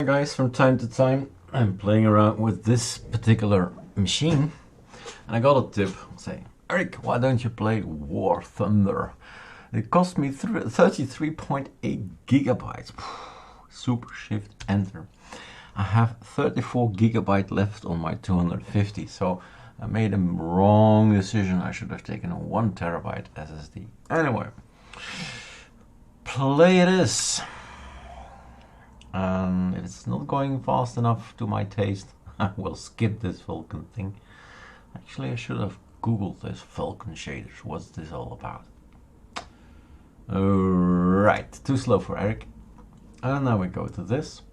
Hi guys, from time to time I'm playing around with this particular machine and I got a tip saying, Eric, why don't you play War Thunder? It cost me 33.8 gigabytes. Super shift enter. I have 34 gigabyte left on my 250, so I made a wrong decision. I should have taken a 1 terabyte SSD. Anyway, play it is. If it's not going fast enough to my taste, I will skip this Vulkan thing. Actually, I should have googled this Vulkan shaders. What's this all about? Right, too slow for Eric. And now we go to this.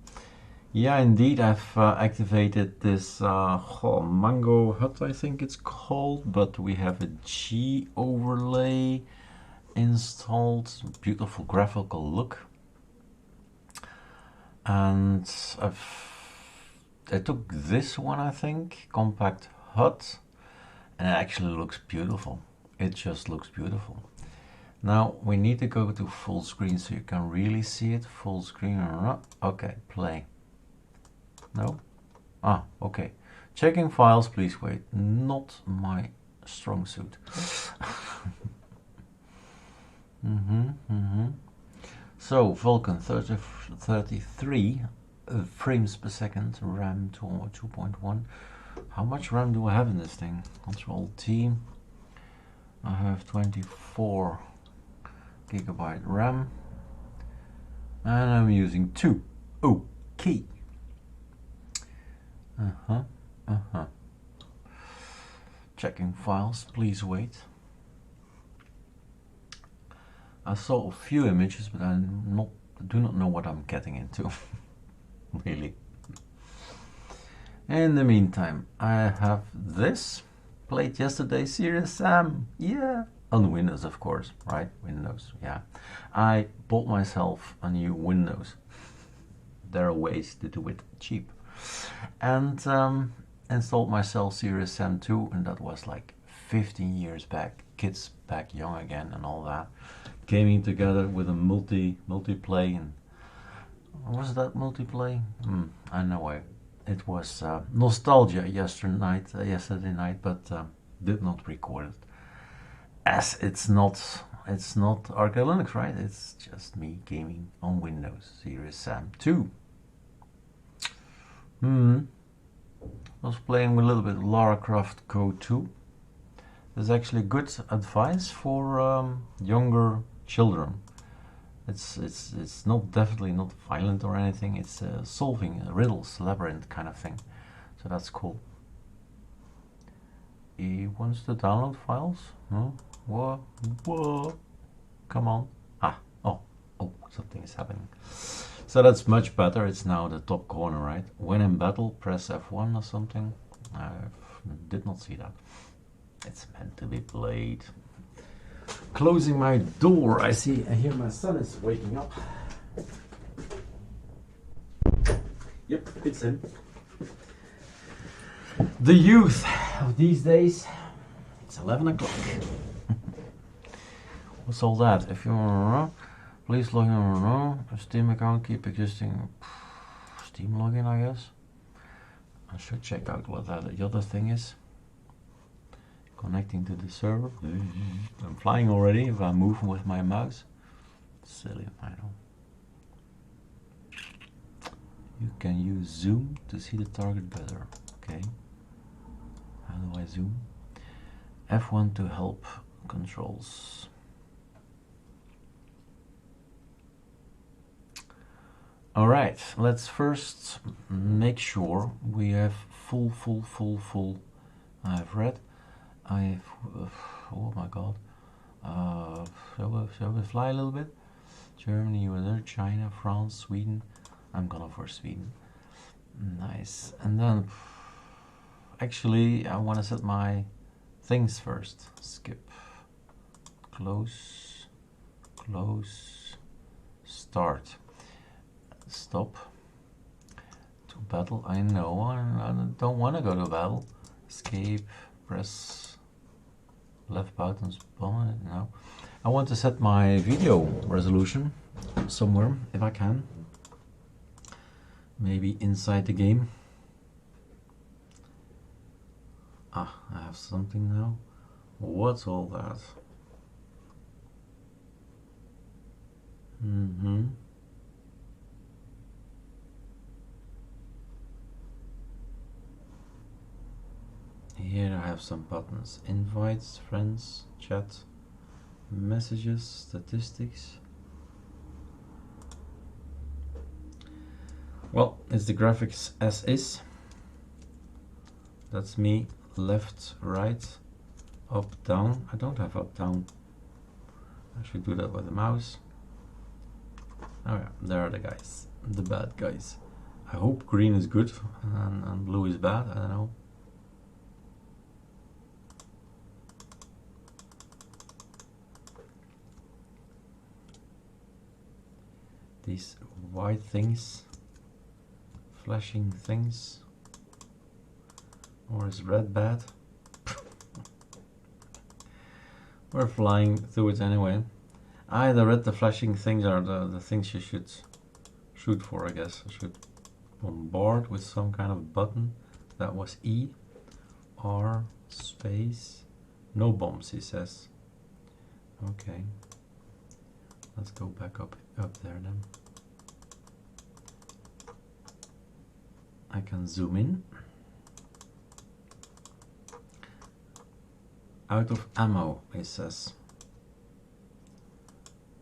Yeah, indeed, I've activated this Mango Hut, I think it's called, but we have a G overlay installed. Beautiful graphical look. And I took this one, I think, Compact Hut, and it actually looks beautiful. It just looks beautiful. Now we need to go to full screen so you can really see it. Full screen. Okay, play. No? Ah, okay. Checking files, please wait. Not my strong suit. So Vulkan 33 frames per second, RAM 2.1. How much RAM do I have in this thing? Control T. I have 24 gigabyte RAM, and I'm using 2. Okay. Checking files, please wait. I saw a few images, but I do not know what I'm getting into. Really. In the meantime, I have this. Played yesterday, Serious Sam. Yeah. On Windows, of course, right? Windows, yeah. I bought myself a new Windows. There are ways to do it cheap. And installed myself Serious Sam 2, and that was like 15 years back. Kids back young again and all that. Gaming together with a multiplay, and was that multiplay? I know it was nostalgia yesterday night, but did not record it, as it's not ArcoLinux, right? It's just me gaming on Windows Serious Sam 2. I was playing with a little bit of Lara Croft Code 2. There's actually good advice for younger children. It's not definitely not violent or anything. It's solving riddles, labyrinth kind of thing. So that's cool. He wants to download files. Huh? Whoa! Come on! Oh! Something is happening. So that's much better. It's now the top corner, right? When in battle, press F1 or something. I did not see that. It's meant to be played. Closing my door. I hear my son is waking up. Yep, it's him. The youth of these days. It's 11 o'clock. What's all that? If you want to please log in on a Steam account, keep existing Steam login, I guess. I should check out what the other thing is. Connecting to the server. I'm flying already if I'm moving with my mouse. Silly, I know. You can use zoom to see the target better. Okay. How do I zoom? F1 to help controls. Alright, let's first make sure we have full. I've read. Oh my god. Shall we fly a little bit? Germany, USA, China, France, Sweden. I'm gonna for Sweden. Nice. And then, actually, I want to set my things first. Skip. Close. Start. Stop. To battle. I know. I don't want to go to battle. Escape. Press left buttons. No. I want to set my video resolution somewhere if I can. Maybe inside the game. Ah, I have something now. What's all that? Here I have some buttons. Invites, friends, chat, messages, statistics. Well, it's the graphics as is. That's me. Left, right, up, down. I don't have up, down. I should do that with the mouse. Oh yeah, there are the guys. The bad guys. I hope green is good and blue is bad. I don't know. These white things, flashing things, or is red bad? We're flying through it anyway. The red, the flashing things are the things you should shoot for, I guess. I should bombard with some kind of button. That was E, R, space, no bombs, he says. Okay. Let's go back up there then. I can zoom in. Out of ammo, it says.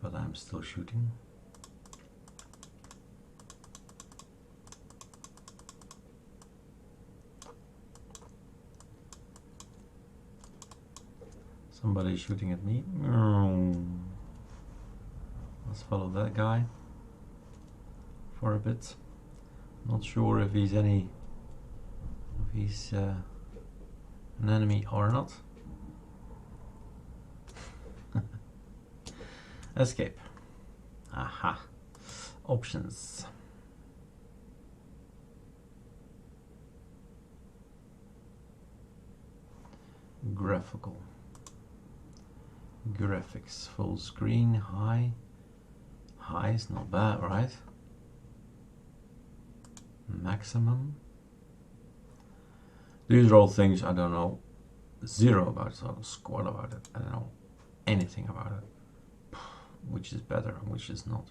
But I'm still shooting. Somebody's shooting at me. Let's follow that guy for a bit. Not sure if he's an enemy or not. Escape. Aha. Options. Graphical. Graphics. Full screen. High. High is not bad, right? Maximum. These are all things I don't know zero about, so squat about it. I don't know anything about it. Which is better and which is not.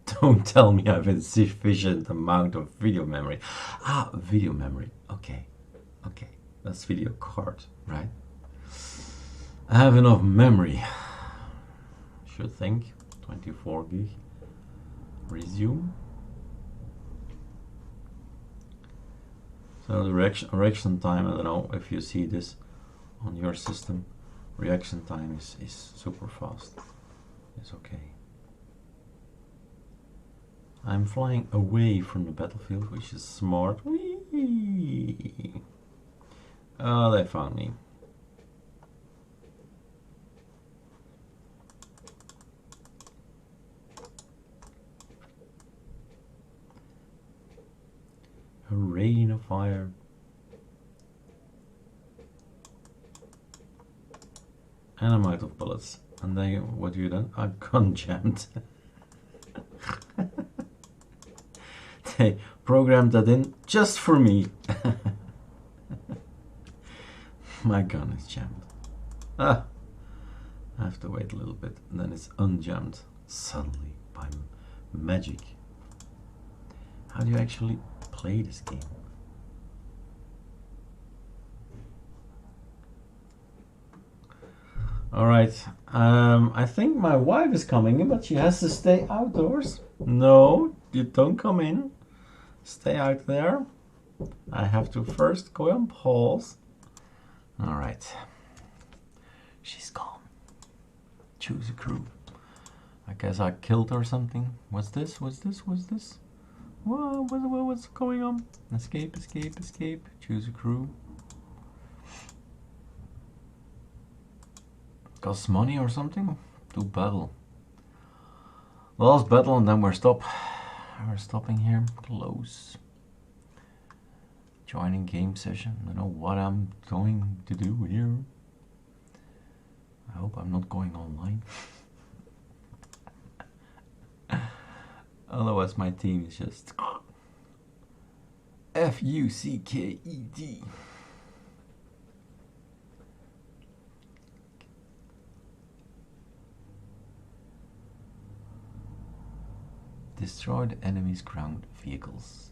Don't tell me I have a sufficient amount of video memory. Ah, video memory. Okay. Okay. That's video card, right? I have enough memory. Should think. 24 gig. Resume. So the reaction time, I don't know if you see this on your system. Reaction time is super fast. It's okay. I'm flying away from the battlefield, which is smart. Whee! Oh, they found me. A rain of fire. And I'm out of bullets. And then what do you do? I'm gun jammed. They programmed that in just for me. My gun is jammed. Ah, I have to wait a little bit, and then it's unjammed suddenly by magic. How do you actually play this game? All right, I think my wife is coming in, but she has to stay outdoors. No, you don't come in. Stay out there. I have to first go on pause. All right. She's gone. Choose a crew. I guess I killed her or something. What's this? What's this? What's this? What's going on? Escape, escape, escape. Choose a crew. Costs money or something? Do battle. Last battle and then we're stopping here. Close. Joining game session. I don't know what I'm going to do here. I hope I'm not going online. Otherwise my team is just F-U-C-K-E-D. Destroy the enemy's ground vehicles.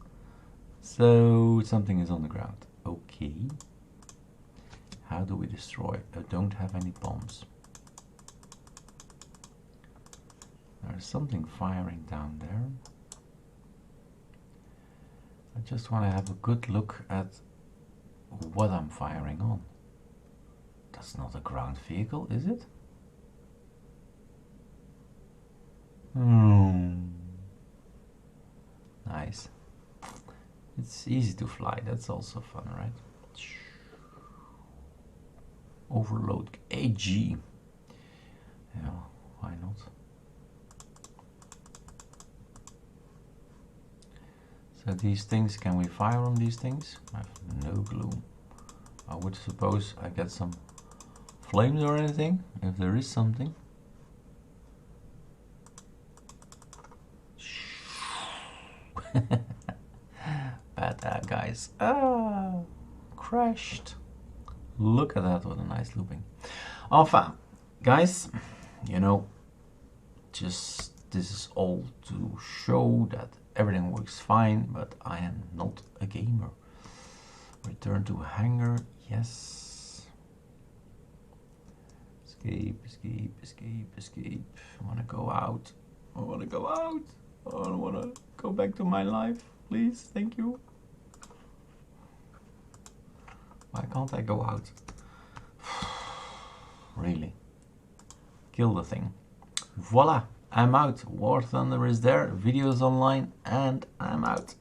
So something is on the ground. Okay. How do we destroy? I don't have any bombs. There's something firing down there. I just want to have a good look at what I'm firing on. That's not a ground vehicle, is it? Nice. It's easy to fly, that's also fun, right? Overload AG. Yeah, why not? So these things, can we fire on these things? I have no clue. I would suppose I get some flames or anything, if there is something. Bad guys. Ah, crashed. Look at that, what a nice looping. Enfin, guys, you know, just this is all to show that everything works fine, but I am not a gamer. Return to hangar, yes. Escape, escape, escape, escape. I wanna go out. I wanna go out. I wanna go back to my life, please, thank you. Why can't I go out? Really? Kill the thing. Voila, I'm out. War Thunder is there, videos online, and I'm out.